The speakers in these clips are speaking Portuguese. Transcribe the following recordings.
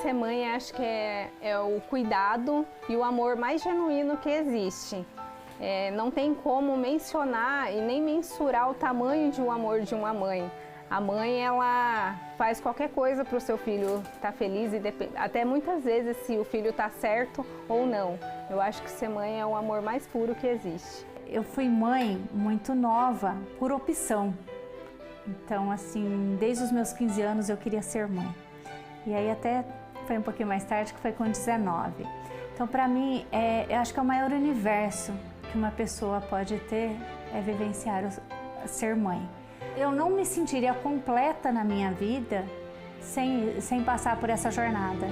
ser mãe, acho que é o cuidado e o amor mais genuíno que existe. Não tem como mencionar e nem mensurar o tamanho de um amor de uma mãe. A mãe, ela faz qualquer coisa para o seu filho estar feliz, e até muitas vezes se o filho está certo ou não. Eu acho que ser mãe é o amor mais puro que existe. Eu fui mãe muito nova, por opção. Então, assim, desde os meus 15 anos eu queria ser mãe. E aí até foi um pouquinho mais tarde, que foi com 19. Então, para mim, eu acho que é o maior universo que uma pessoa pode ter é vivenciar ser mãe. Eu não me sentiria completa na minha vida sem passar por essa jornada.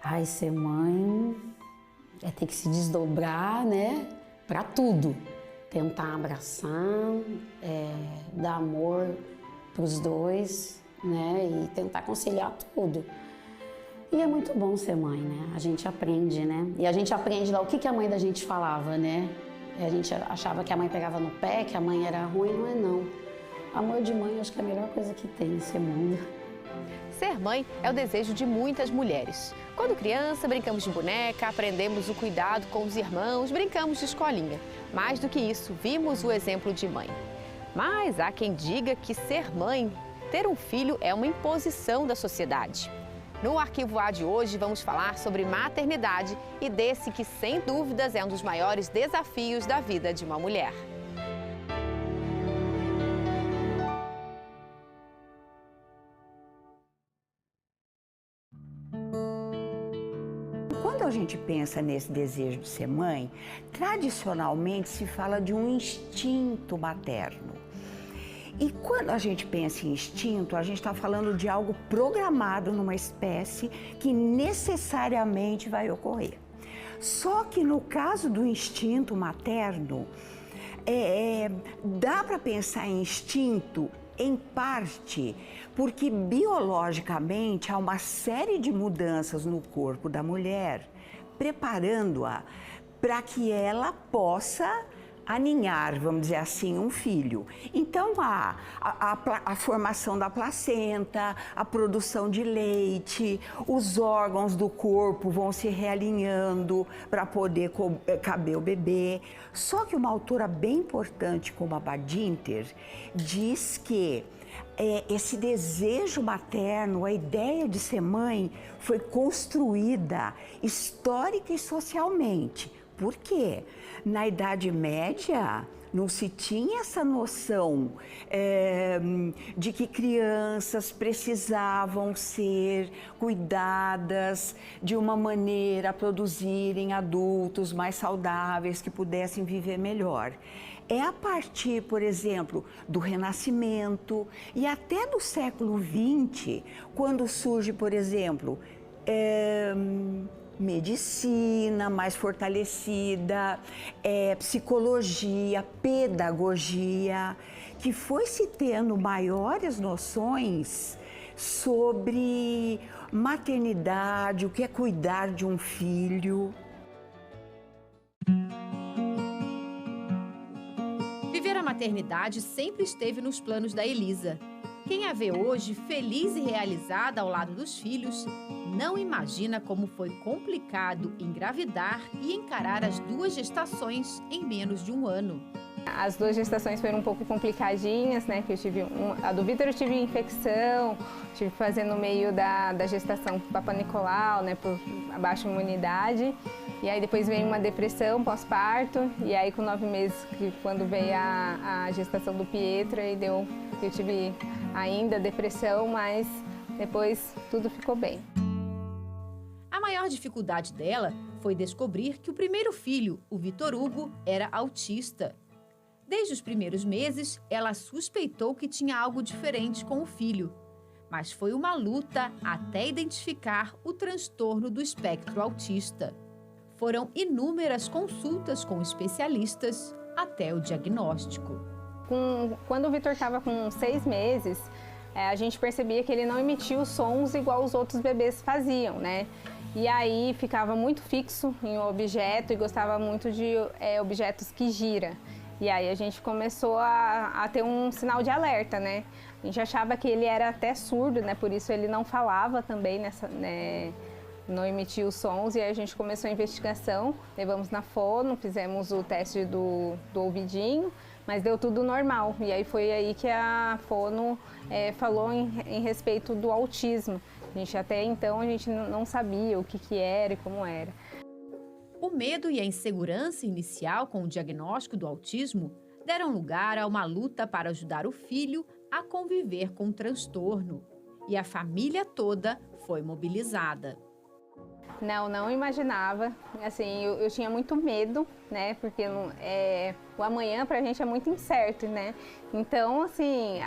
Ai, ser mãe é ter que se desdobrar, né, para tudo. Tentar abraçar, dar amor para os dois, né, e tentar conciliar tudo. E é muito bom ser mãe, né? A gente aprende, né? E a gente aprende lá o que a mãe da gente falava, né? A gente achava que a mãe pegava no pé, que a mãe era ruim, não é não. Amor de mãe, acho que é a melhor coisa que tem nesse mundo. Ser mãe é o desejo de muitas mulheres. Quando criança, brincamos de boneca, aprendemos o cuidado com os irmãos, brincamos de escolinha. Mais do que isso, vimos o exemplo de mãe. Mas há quem diga que ser mãe, ter um filho, é uma imposição da sociedade. No Arquivo A de hoje, vamos falar sobre maternidade e desse que, sem dúvidas, é um dos maiores desafios da vida de uma mulher. Quando a gente pensa nesse desejo de ser mãe, tradicionalmente se fala de um instinto materno. E quando a gente pensa em instinto, a gente está falando de algo programado numa espécie que necessariamente vai ocorrer. Só que no caso do instinto materno, dá para pensar em instinto em parte porque biologicamente há uma série de mudanças no corpo da mulher, preparando-a para que ela possa aninhar, vamos dizer assim, um filho. Então, a formação da placenta, a produção de leite, os órgãos do corpo vão se realinhando para poder caber o bebê. Só que uma autora bem importante como a Badinter diz que esse desejo materno, a ideia de ser mãe, foi construída histórica e socialmente. Por quê? Na Idade Média, não se tinha essa noção de que crianças precisavam ser cuidadas de uma maneira a produzirem adultos mais saudáveis que pudessem viver melhor. É a partir, por exemplo, do Renascimento e até do século XX, quando surge, por exemplo, medicina mais fortalecida, psicologia, pedagogia, que foi se tendo maiores noções sobre maternidade, o que é cuidar de um filho. Viver a maternidade sempre esteve nos planos da Elisa. Quem a vê hoje feliz e realizada ao lado dos filhos, não imagina como foi complicado engravidar e encarar as 2 gestações em menos de um ano. As 2 gestações foram um pouco complicadinhas, né? Que eu tive a do Vitor eu tive infecção, tive que fazer no meio da gestação Papa Nicolau, né? Por baixa imunidade. E aí depois veio uma depressão pós-parto, e aí com 9 meses, quando veio a gestação do Pietro, aí eu tive ainda depressão, mas depois tudo ficou bem. A maior dificuldade dela foi descobrir que o primeiro filho, o Vitor Hugo, era autista. Desde os primeiros meses, ela suspeitou que tinha algo diferente com o filho, mas foi uma luta até identificar o transtorno do espectro autista. Foram inúmeras consultas com especialistas até o diagnóstico. Quando o Vitor estava com 6 meses, a gente percebia que ele não emitia os sons igual os outros bebês faziam, né? E aí ficava muito fixo em um objeto e gostava muito de objetos que giram. E aí a gente começou a ter um sinal de alerta, né? A gente achava que ele era até surdo, né? Por isso ele não falava também, não emitia os sons. E aí a gente começou a investigação, levamos na fono, fizemos o teste do ouvidinho, mas deu tudo normal. E aí foi aí que a fono falou em respeito do autismo. A gente até então a gente não sabia o que era e como era. O medo e a insegurança inicial com o diagnóstico do autismo deram lugar a uma luta para ajudar o filho a conviver com o transtorno. E a família toda foi mobilizada. Não imaginava. Assim, eu tinha muito medo, né? Porque o amanhã pra gente é muito incerto, né? Então, assim,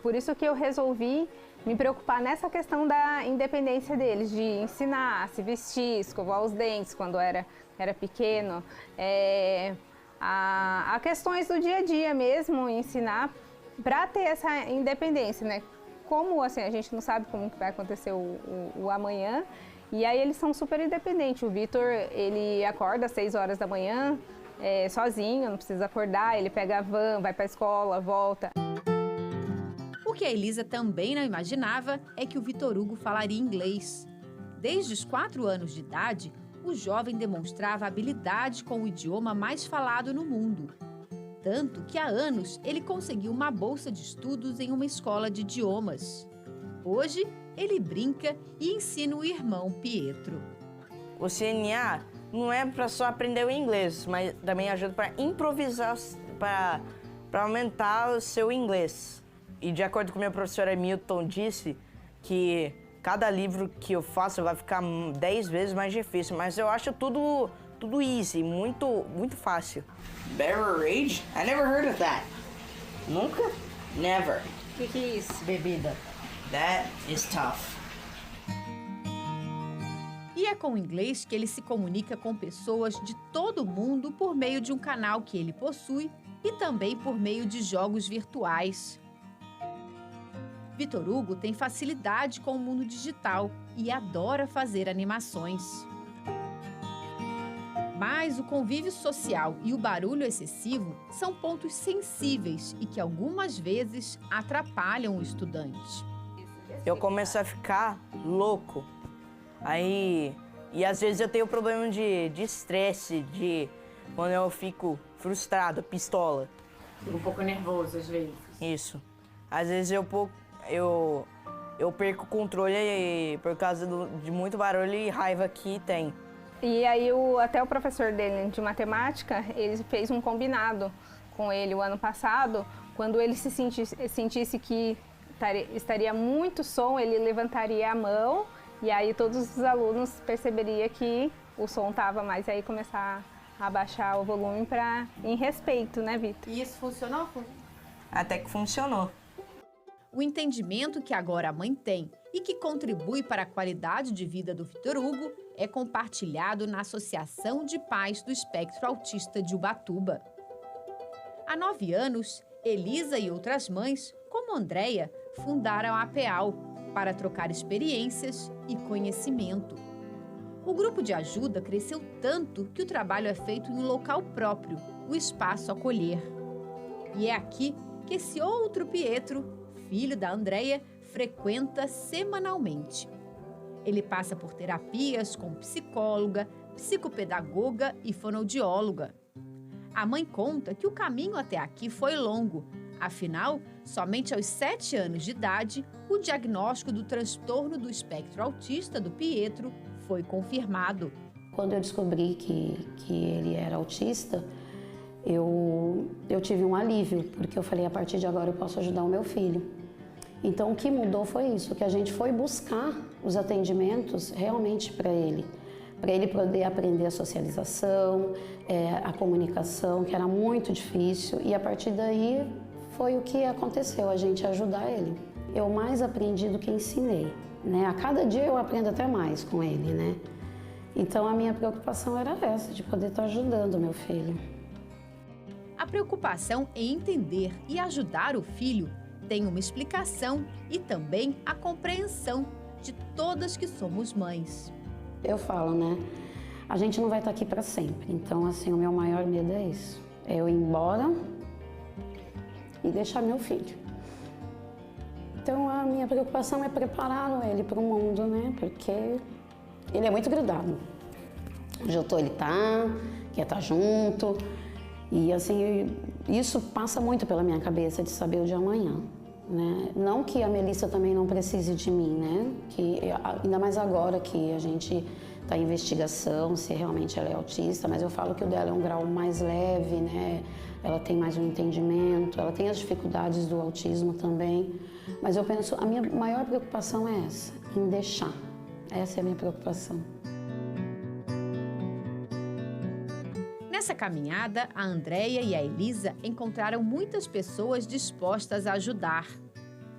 por isso que eu resolvi me preocupar nessa questão da independência deles, de ensinar a se vestir, escovar os dentes quando era pequeno, a questões do dia a dia mesmo, ensinar para ter essa independência, né? Como assim, a gente não sabe como que vai acontecer o amanhã, e aí eles são super independentes. O Vitor, ele acorda às 6 horas da manhã, sozinho, não precisa acordar, ele pega a van, vai para a escola, volta. O que a Elisa também não imaginava é que o Vitor Hugo falaria inglês. Desde os 4 anos de idade, o jovem demonstrava habilidade com o idioma mais falado no mundo. Tanto que há anos ele conseguiu uma bolsa de estudos em uma escola de idiomas. Hoje, ele brinca e ensina o irmão Pietro. O CNA não é para só aprender o inglês, mas também ajuda para improvisar, para aumentar o seu inglês. E de acordo com o meu professor Hamilton disse que cada livro que eu faço vai ficar 10 vezes mais difícil, mas eu acho tudo easy, muito fácil. Beverage? I never heard of that. Nunca? Never. O que é isso? Bebida. That is tough. E é com o inglês que ele se comunica com pessoas de todo o mundo por meio de um canal que ele possui e também por meio de jogos virtuais. Vitor Hugo tem facilidade com o mundo digital e adora fazer animações. Mas o convívio social e o barulho excessivo são pontos sensíveis e que algumas vezes atrapalham o estudante. Eu começo a ficar louco. E às vezes eu tenho problema de estresse, quando eu fico frustrado, pistola. Fico um pouco nervoso às vezes. Isso. Às vezes eu perco o controle por causa de muito barulho e raiva que tem. E aí até o professor dele de matemática, ele fez um combinado com ele o ano passado, quando ele se sentisse que estaria muito som, ele levantaria a mão e aí todos os alunos perceberiam que o som estava mais, e aí começar a abaixar o volume em respeito, né, Vitor? E isso funcionou? Até que funcionou. O entendimento que agora a mãe tem e que contribui para a qualidade de vida do Vitor Hugo é compartilhado na Associação de Pais do Espectro Autista de Ubatuba. Há 9 anos, Elisa e outras mães, como Andréia, fundaram a APEAL para trocar experiências e conhecimento. O grupo de ajuda cresceu tanto que o trabalho é feito em um local próprio, o Espaço Acolher. E é aqui que esse outro Pietro, filho da Andréia, frequenta semanalmente. Ele passa por terapias com psicóloga, psicopedagoga e fonoaudióloga. A mãe conta que o caminho até aqui foi longo. Afinal, somente aos 7 anos de idade, o diagnóstico do transtorno do espectro autista do Pietro foi confirmado. Quando eu descobri que ele era autista, eu tive um alívio, porque eu falei, a partir de agora eu posso ajudar o meu filho. Então, o que mudou foi isso, que a gente foi buscar os atendimentos realmente para ele poder aprender a socialização, a comunicação, que era muito difícil, e a partir daí foi o que aconteceu, a gente ajudar ele. Eu mais aprendi do que ensinei, né? A cada dia eu aprendo até mais com ele, né? Então, a minha preocupação era essa, de poder estar ajudando o meu filho. A preocupação em entender e ajudar o filho tem uma explicação e também a compreensão de todas que somos mães. Eu falo, né? A gente não vai estar aqui para sempre. Então, assim, o meu maior medo é isso. É eu ir embora e deixar meu filho. Então a minha preocupação é preparar ele para o mundo, né? Porque ele é muito grudado. Onde eu tô, ele tá, quer estar junto. E assim, isso passa muito pela minha cabeça de saber o de amanhã, né? Não que a Melissa também não precise de mim, né? Que, ainda mais agora que a gente está em investigação se realmente ela é autista, mas eu falo que o dela é um grau mais leve, né? Ela tem mais um entendimento, ela tem as dificuldades do autismo também. Mas eu penso, a minha maior preocupação é essa, em deixar. Essa é a minha preocupação. Nessa caminhada, a Andréia e a Elisa encontraram muitas pessoas dispostas a ajudar.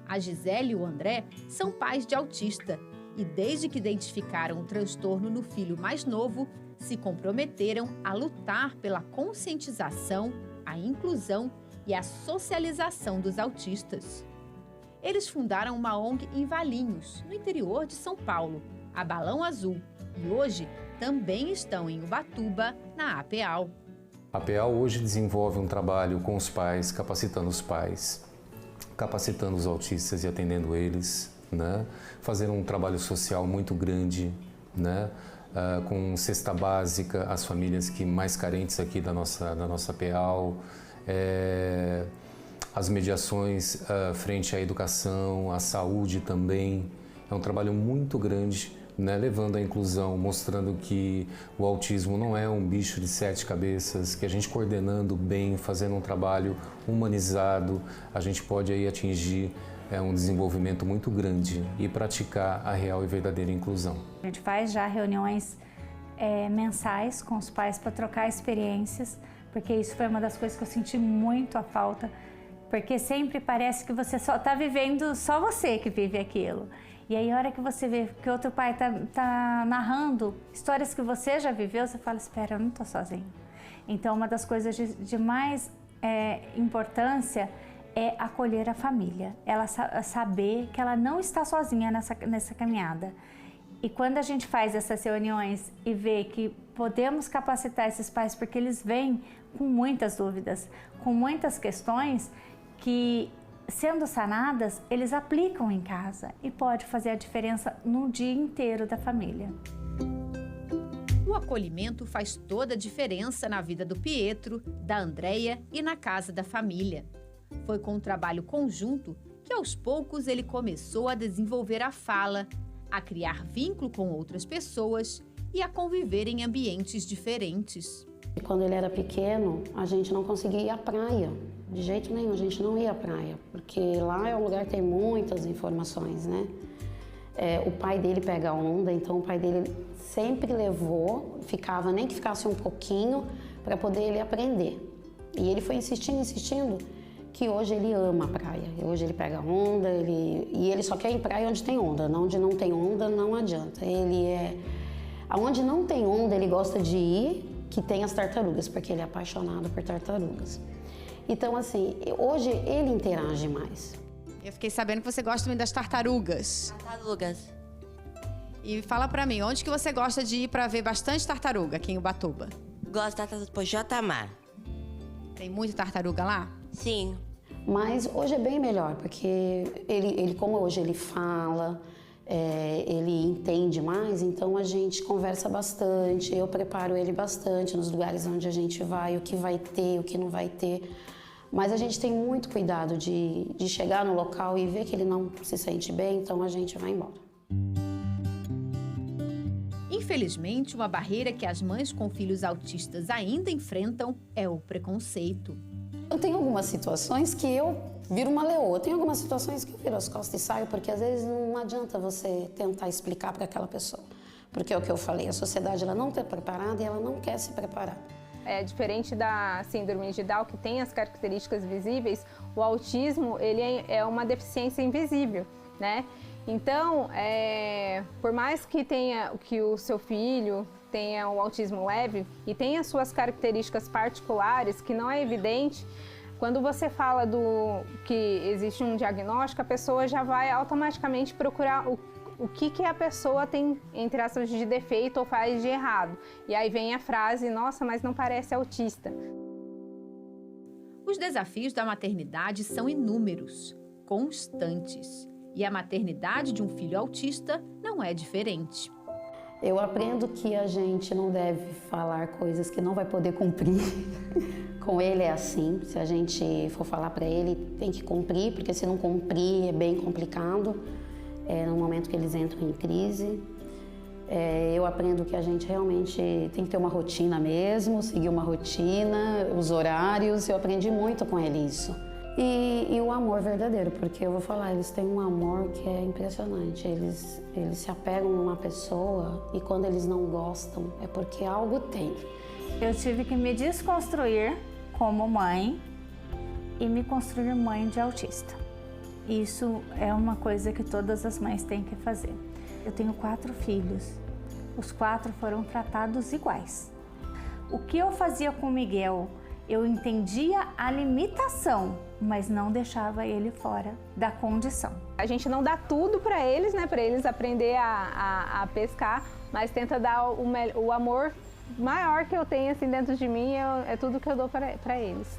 A Gisele e o André são pais de autista e, desde que identificaram o transtorno no filho mais novo, se comprometeram a lutar pela conscientização, a inclusão e a socialização dos autistas. Eles fundaram uma ONG em Valinhos, no interior de São Paulo, a Balão Azul, e hoje também estão em Ubatuba, na APEAL. A APEAL hoje desenvolve um trabalho com os pais, capacitando os autistas e atendendo eles, né? Fazendo um trabalho social muito grande, né? Com cesta básica às famílias mais carentes aqui da nossa APEAL, as mediações frente à educação, à saúde também. É um trabalho muito grande, né, levando à inclusão, mostrando que o autismo não é um bicho de 7 cabeças, que a gente coordenando bem, fazendo um trabalho humanizado, a gente pode aí atingir um desenvolvimento muito grande e praticar a real e verdadeira inclusão. A gente faz já reuniões mensais com os pais para trocar experiências, porque isso foi uma das coisas que eu senti muito a falta, porque sempre parece que você só está vivendo, só você que vive aquilo. E aí, a hora que você vê que outro pai tá narrando histórias que você já viveu, você fala, espera, eu não estou sozinho. Então, uma das coisas de mais importância é acolher a família. Ela saber que ela não está sozinha nessa caminhada. E quando a gente faz essas reuniões e vê que podemos capacitar esses pais, porque eles vêm com muitas dúvidas, com muitas questões que, sendo sanadas, eles aplicam em casa e pode fazer a diferença no dia inteiro da família. O acolhimento faz toda a diferença na vida do Pietro, da Andréia e na casa da família. Foi com um trabalho conjunto que, aos poucos, ele começou a desenvolver a fala, a criar vínculo com outras pessoas e a conviver em ambientes diferentes. Quando ele era pequeno, a gente não conseguia ir à praia. De jeito nenhum, a gente não ia à praia, porque lá é um lugar que tem muitas informações, né? O pai dele pega onda, então o pai dele sempre levou, nem que ficasse um pouquinho, para poder ele aprender. E ele foi insistindo, que hoje ele ama a praia. Hoje ele pega onda, e ele só quer ir em praia onde tem onda. Onde não tem onda, não adianta. Aonde não tem onda, ele gosta de ir, que tem as tartarugas, porque ele é apaixonado por tartarugas. Então, assim, hoje ele interage mais. Eu fiquei sabendo que você gosta também das tartarugas. Tartarugas. E fala pra mim, onde que você gosta de ir pra ver bastante tartaruga aqui em Ubatuba? Gosto de tartaruga por Jotamar. Tem muita tartaruga lá? Sim. Mas hoje é bem melhor, porque ele como hoje ele fala, ele entende mais, então a gente conversa bastante, eu preparo ele bastante nos lugares onde a gente vai, o que vai ter, o que não vai ter. Mas a gente tem muito cuidado de chegar no local e ver que ele não se sente bem, então a gente vai embora. Infelizmente, uma barreira que as mães com filhos autistas ainda enfrentam é o preconceito. Eu tenho algumas situações que eu viro uma leoa, tem algumas situações que eu viro as costas e saio, porque às vezes não adianta você tentar explicar para aquela pessoa. Porque é o que eu falei, a sociedade ela não está preparada e ela não quer se preparar. Diferente da síndrome de Down, que tem as características visíveis, o autismo ele é uma deficiência invisível, né? Então, por mais que o seu filho tenha o autismo leve e tenha suas características particulares, que não é evidente, quando você fala que existe um diagnóstico, a pessoa já vai automaticamente procurar o que a pessoa tem, entre aspas, de defeito ou faz de errado. E aí vem a frase, nossa, mas não parece autista. Os desafios da maternidade são inúmeros, constantes. E a maternidade de um filho autista não é diferente. Eu aprendo que a gente não deve falar coisas que não vai poder cumprir. Com ele é assim, se a gente for falar para ele, tem que cumprir, porque se não cumprir é bem complicado, no momento que eles entram em crise. Eu aprendo que a gente realmente tem que ter uma rotina mesmo, seguir uma rotina, os horários, eu aprendi muito com ele isso. E o amor verdadeiro, porque eu vou falar, eles têm um amor que é impressionante. Eles se apegam numa pessoa e quando eles não gostam é porque algo tem. Eu tive que me desconstruir como mãe e me construir mãe de autista. Isso é uma coisa que todas as mães têm que fazer. Eu tenho 4 filhos, os 4 foram tratados iguais. O que eu fazia com o Miguel? Eu entendia a limitação, mas não deixava ele fora da condição. A gente não dá tudo para eles, né, para eles aprender a pescar, mas tenta dar o amor maior que eu tenho assim dentro de mim, é tudo que eu dou para eles.